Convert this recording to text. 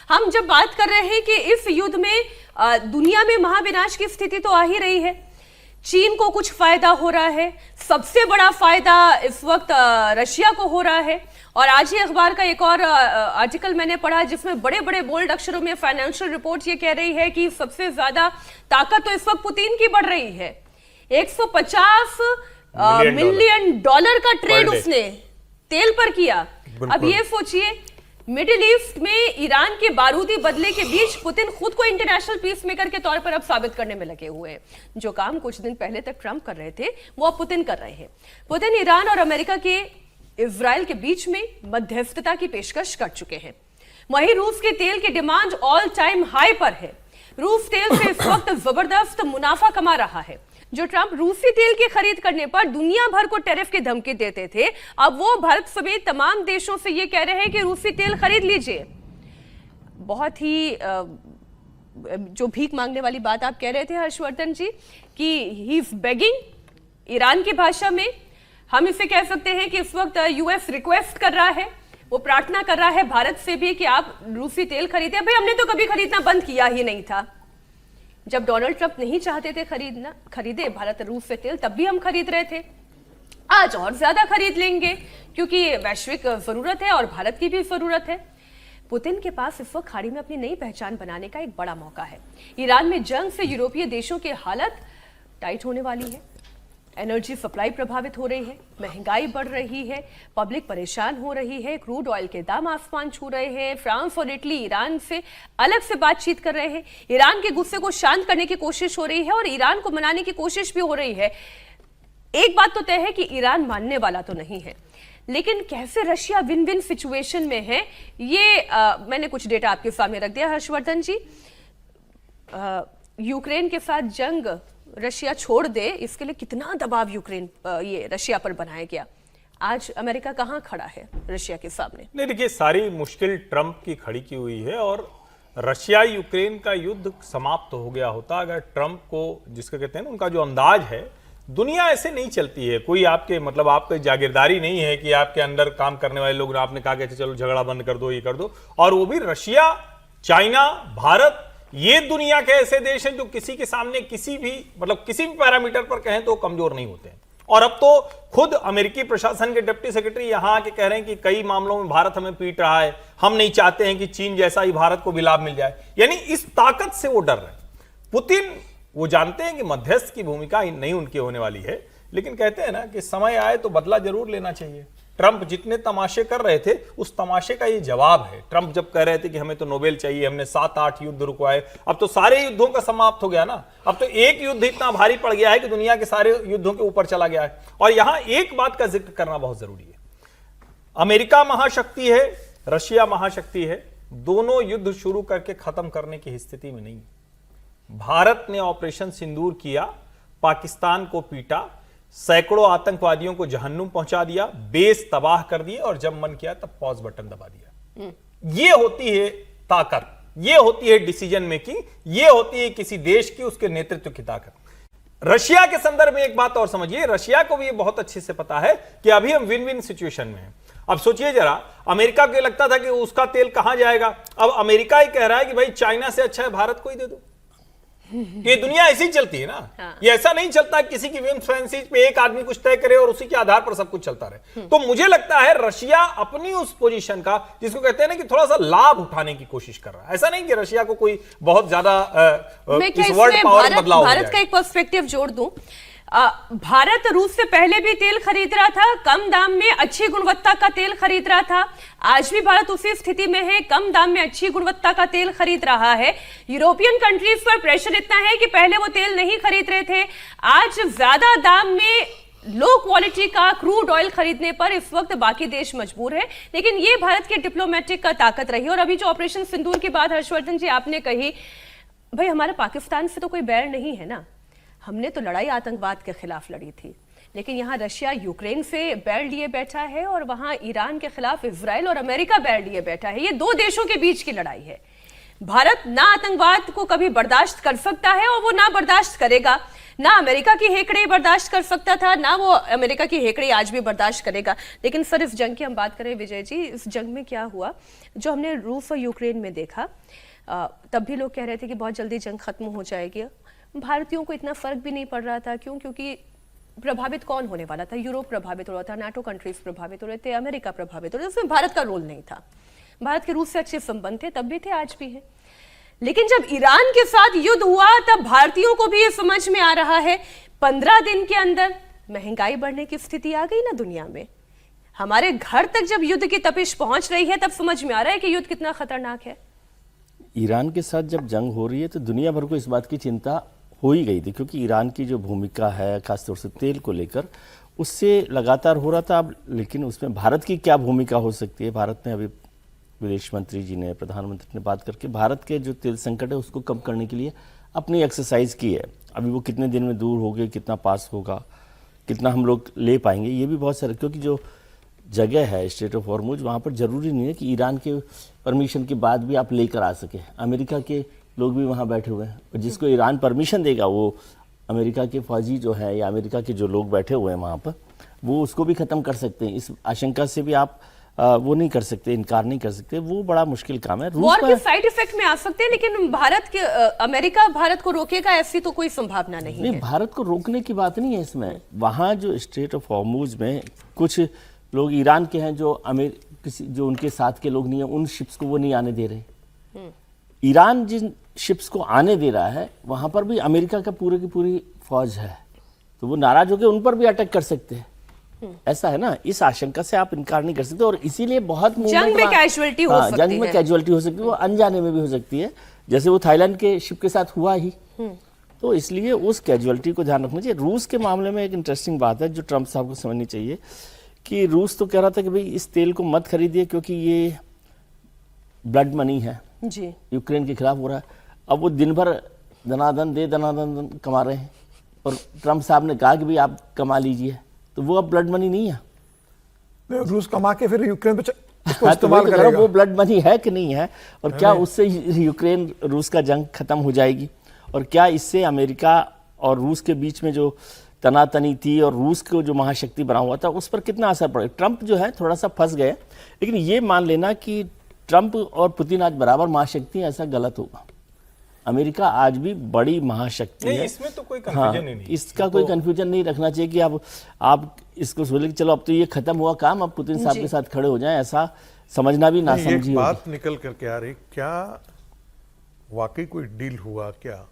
हम जब बात कर रहे हैं कि इस युद्ध में दुनिया में महाविनाश की स्थिति तो आ ही रही है, चीन को कुछ फायदा हो रहा है, सबसे बड़ा फायदा इस वक्त रशिया को हो रहा है। और आज ही अखबार का एक और आर्टिकल मैंने पढ़ा जिसमें बड़े बड़े बोल्ड अक्षरों में फाइनेंशियल रिपोर्ट ये कह रही है कि सबसे ज्यादा ताकत तो इस वक्त पुतिन की बढ़ रही है। 150 मिलियन डॉलर का ट्रेड उसने तेल पर किया। अब ये सोचिए, मिडिल ईस्ट में ईरान के बारूदी बदले के बीच पुतिन खुद को इंटरनेशनल पीस मेकर के तौर पर अब साबित करने में लगे हुए हैं। जो काम कुछ दिन पहले तक ट्रंप कर रहे थे वो अब पुतिन कर रहे हैं। पुतिन ईरान और अमेरिका के इजराइल के बीच में मध्यस्थता की पेशकश कर चुके हैं। वहीं रूस के तेल की डिमांड ऑल टाइम हाई पर है। रूस तेल से इस वक्त जबरदस्त मुनाफा कमा रहा है। जो ट्रंप रूसी तेल की खरीद करने पर दुनिया भर को टैरिफ की धमकी देते थे, अब वो भारत समेत तमाम देशों से ये कह रहे हैं कि रूसी तेल खरीद लीजिए। बहुत ही जो भीख मांगने वाली बात आप कह रहे थे हर्षवर्धन जी कि ही इज बेगिंग, ईरान की भाषा में हम इसे कह सकते हैं कि इस वक्त यूएस रिक्वेस्ट कर रहा है, वो प्रार्थना कर रहा है भारत से भी कि आप रूसी तेल खरीदें। भाई हमने तो कभी खरीदना बंद किया ही नहीं था। जब डोनाल्ड ट्रंप नहीं चाहते थे खरीदे भारत रूस से तेल, तब भी हम खरीद रहे थे। आज और ज्यादा खरीद लेंगे क्योंकि वैश्विक जरूरत है और भारत की भी जरूरत है। पुतिन के पास इस वक्त खाड़ी में अपनी नई पहचान बनाने का एक बड़ा मौका है। ईरान में जंग से यूरोपीय देशों की हालत टाइट होने वाली है। एनर्जी सप्लाई प्रभावित हो रही है, महंगाई बढ़ रही है, पब्लिक परेशान हो रही है, क्रूड ऑयल के दाम आसमान छू रहे हैं। फ्रांस और इटली ईरान से अलग से बातचीत कर रहे हैं। ईरान के गुस्से को शांत करने की कोशिश हो रही है और ईरान को मनाने की कोशिश भी हो रही है। एक बात तो तय है कि ईरान मानने वाला तो नहीं है, लेकिन कैसे रशिया विन विन सिचुएशन में है, ये मैंने कुछ डेटा आपके सामने रख दिया हर्षवर्धन जी। यूक्रेन के साथ जंग रशिया छोड़ दे, इसके लिए कितना दबाव यूक्रेन ये रशिया पर बनाया गया। आज अमेरिका कहां खड़ा है रशिया के सामने? नहीं, देखिए सारी मुश्किल ट्रंप की खड़ी की हुई है और रशिया यूक्रेन का युद्ध समाप्त हो गया होता अगर ट्रंप को, जिसका कहते हैं ना उनका जो अंदाज है, दुनिया ऐसे नहीं चलती है। कोई आपके मतलब आपकी जागीरदारी नहीं है कि आपके अंदर काम करने वाले लोग आपने कहा कि चलो झगड़ा बंद कर दो, ये कर दो। और वो भी रशिया, चाइना, भारत, ये दुनिया के ऐसे देश हैं जो किसी के सामने किसी भी पैरामीटर पर कहें तो कमजोर नहीं होते हैं। और अब तो खुद अमेरिकी प्रशासन के डिप्टी सेक्रेटरी यहां आके कह रहे हैं कि कई मामलों में भारत हमें पीट रहा है, हम नहीं चाहते हैं कि चीन जैसा ही भारत को भी लाभ मिल जाए। यानी इस ताकत से वो डर रहे हैं। पुतिन वो जानते हैं कि मध्यस्थ की भूमिका नहीं उनकी होने वाली है, लेकिन कहते हैं ना कि समय आए तो बदला जरूर लेना चाहिए। ट्रंप जितने तमाशे कर रहे थे उस तमाशे का ये जवाब है। ट्रंप जब कह रहे थे कि हमें तो नोबेल चाहिए, हमने 7-8 युद्ध रुकवाए, अब तो सारे युद्धों का समाप्त हो गया ना। अब तो एक युद्ध इतना भारी पड़ गया है कि दुनिया के सारे युद्धों के ऊपर चला गया है। और यहां एक बात का जिक्र करना बहुत जरूरी है। अमेरिका महाशक्ति है, रशिया महाशक्ति है, दोनों युद्ध शुरू करके खत्म करने की स्थिति में नहीं। भारत ने ऑपरेशन सिंदूर किया, पाकिस्तान को पीटा, सैकड़ों आतंकवादियों को जहन्नुम पहुंचा दिया, बेस तबाह कर दिए और जब मन किया तब पॉज बटन दबा दिया। ये होती है ताकत, ये होती है डिसीजन मेकिंग, ये होती है किसी देश की, उसके नेतृत्व की ताकत। रशिया के संदर्भ में एक बात और समझिए, रशिया को भी ये बहुत अच्छे से पता है कि अभी हम विन विन सिचुएशन में हैं। अब सोचिए जरा, अमेरिका को लगता था कि उसका तेल कहां जाएगा, अब अमेरिका ही कह रहा है कि भाई चाइना से अच्छा है भारत को ही दे दो। ये दुनिया ऐसी चलती है ना। हाँ। ये ऐसा नहीं चलता किसी की विम्स फैंसी पे एक आदमी कुछ तय करे और उसी के आधार पर सब कुछ चलता रहे। तो मुझे लगता है रशिया अपनी उस पोजीशन का, जिसको कहते हैं ना कि थोड़ा सा लाभ उठाने की कोशिश कर रहा है। ऐसा नहीं कि रशिया को कोई बहुत ज्यादा इस वर्ल्ड पावर बदलाव। भारत का एक पर्सपेक्टिव जोड़ दूं, भारत रूस से पहले भी तेल खरीद रहा था, कम दाम में अच्छी गुणवत्ता का तेल खरीद रहा था। आज भी भारत उसी स्थिति में है, कम दाम में अच्छी गुणवत्ता का तेल खरीद रहा है। यूरोपियन कंट्रीज पर प्रेशर इतना है कि पहले वो तेल नहीं खरीद रहे थे, आज ज्यादा दाम में लो क्वालिटी का क्रूड ऑयल खरीदने पर इस वक्त बाकी देश मजबूर है। लेकिन ये भारत के डिप्लोमेटिक का ताकत रही। और अभी जो ऑपरेशन सिंदूर की बात हर्षवर्धन जी आपने कही, भाई हमारे पाकिस्तान से तो कोई बैर नहीं है ना, हमने तो लड़ाई आतंकवाद के खिलाफ लड़ी थी। लेकिन यहाँ रशिया यूक्रेन से बैर लिए बैठा है और वहां ईरान के खिलाफ इजराइल और अमेरिका बैर लिए बैठा है। ये दो देशों के बीच की लड़ाई है। भारत ना आतंकवाद को कभी बर्दाश्त कर सकता है और वो ना बर्दाश्त करेगा, ना अमेरिका की हेकड़े बर्दाश्त कर सकता था, ना वो अमेरिका की हेकड़े आज भी बर्दाश्त करेगा। लेकिन सर इस जंग की हम बात करें विजय जी, इस जंग में क्या हुआ, जो हमने रूस और यूक्रेन में देखा, तब भी लोग कह रहे थे कि बहुत जल्दी जंग खत्म हो जाएगी। भारतीयों को इतना फर्क भी नहीं पड़ रहा था, क्यों? क्योंकि प्रभावित कौन होने वाला था? यूरोप प्रभावित हो रहा था, नाटो कंट्रीज प्रभावित हो रहे थे, अमेरिका प्रभावित हो रहे थे, उसमें भारत का रोल नहीं था। भारत के रूस से अच्छे संबंध थे, तब भी थे, आज भी है। लेकिन जब ईरान के साथ युद्ध हुआ, तब भारतीयों को भी ये समझ में आ रहा है, 15 दिन के अंदर महंगाई बढ़ने की स्थिति आ गई ना दुनिया में। हमारे घर तक जब युद्ध की तपिश पहुंच रही है, तब समझ में आ रहा है कि युद्ध कितना खतरनाक है। ईरान के साथ जब जंग हो रही है तो दुनिया भर को इस बात की चिंता हो ही गई थी, क्योंकि ईरान की जो भूमिका है खासतौर से तेल को लेकर, उससे लगातार हो रहा था। अब लेकिन उसमें भारत की क्या भूमिका हो सकती है? भारत ने अभी विदेश मंत्री जी ने, प्रधानमंत्री ने बात करके भारत के जो तेल संकट है उसको कम करने के लिए अपनी एक्सरसाइज की है। अभी वो कितने दिन में दूर हो गए, कितना पास होगा, कितना हम लोग ले पाएंगे, ये भी बहुत सारे, क्योंकि जो जगह है स्ट्रेट ऑफ हॉर्मुज, वहाँ पर ज़रूरी नहीं है कि ईरान के परमिशन के बाद भी आप लेकर आ सके। अमेरिका के लोग भी वहाँ बैठे हुए हैं, और जिसको ईरान परमिशन देगा वो अमेरिका के फौजी जो है या अमेरिका के जो लोग बैठे हुए हैं वहाँ पर, वो उसको भी ख़त्म कर सकते हैं। इस आशंका से भी आप वो नहीं कर सकते, इनकार नहीं कर सकते। वो बड़ा मुश्किल काम है। वॉर के साइड इफेक्ट में आ सकते हैं, लेकिन भारत के अमेरिका भारत को रोकेगा ऐसी तो कोई संभावना नहीं है। भारत को रोकने की बात नहीं है इसमें। वहाँ जो स्ट्रेट ऑफ हॉर्मुज में कुछ लोग ईरान के हैं जो किसी जो उनके साथ के लोग नहीं है, उन शिप्स को वो नहीं आने दे रहे। ईरान जिन शिप्स को आने दे रहा है वहाँ पर भी अमेरिका का पूरे की पूरी फौज है, तो वो नाराज होकर उन पर भी अटैक कर सकते हैं। ऐसा है ना, इस आशंका से आप इनकार नहीं कर सकते। और इसीलिए बहुत जंग में कैजुअलिटी हो सकती है। जंग में कैजुअलिटी हो सकती है, वो अनजाने में भी हो सकती है, जैसे वो थाईलैंड के शिप के साथ हुआ ही। तो इसलिए उस कैजुअलिटी को ध्यान रखना चाहिए। रूस के मामले में एक इंटरेस्टिंग बात है जो ट्रंप साहब को समझनी चाहिए, कि रूस तो कह रहा था कि भाई इस तेल को मत खरीदिए क्योंकि ये ब्लड मनी है जी, यूक्रेन के खिलाफ हो रहा है। अब वो दिन भर दनादन कमा रहे हैं, और ट्रंप साहब ने कहा कि भाई आप कमा लीजिए, तो वो अब ब्लड मनी नहीं है। रूस कमा के फिर यूक्रेन पे हाँ, तो वो ब्लड मनी है कि नहीं है, और क्या उससे यूक्रेन रूस का जंग खत्म हो जाएगी, और क्या इससे अमेरिका और रूस के बीच में जो तनातनी थी और रूस को जो महाशक्ति बना हुआ था उस पर कितना असर पड़ेगा? ट्रंप जो है थोड़ा सा फंस गए, लेकिन ये मान लेना कि ट्रंप और पुतिन आज बराबर महाशक्ति है, ऐसा गलत होगा। अमेरिका आज भी बड़ी महाशक्ति है, इसमें तो कोई कंफ्यूजन नहीं। इसका कोई कंफ्यूजन नहीं रखना चाहिए कि अब आप इसको सोच कि चलो अब तो ये खत्म हुआ काम, अब पुतिन साहब के साथ खड़े हो जाएं, ऐसा समझना भी ना समझिए। बात निकल करके आ रही, क्या वाकई कोई डील हुआ क्या?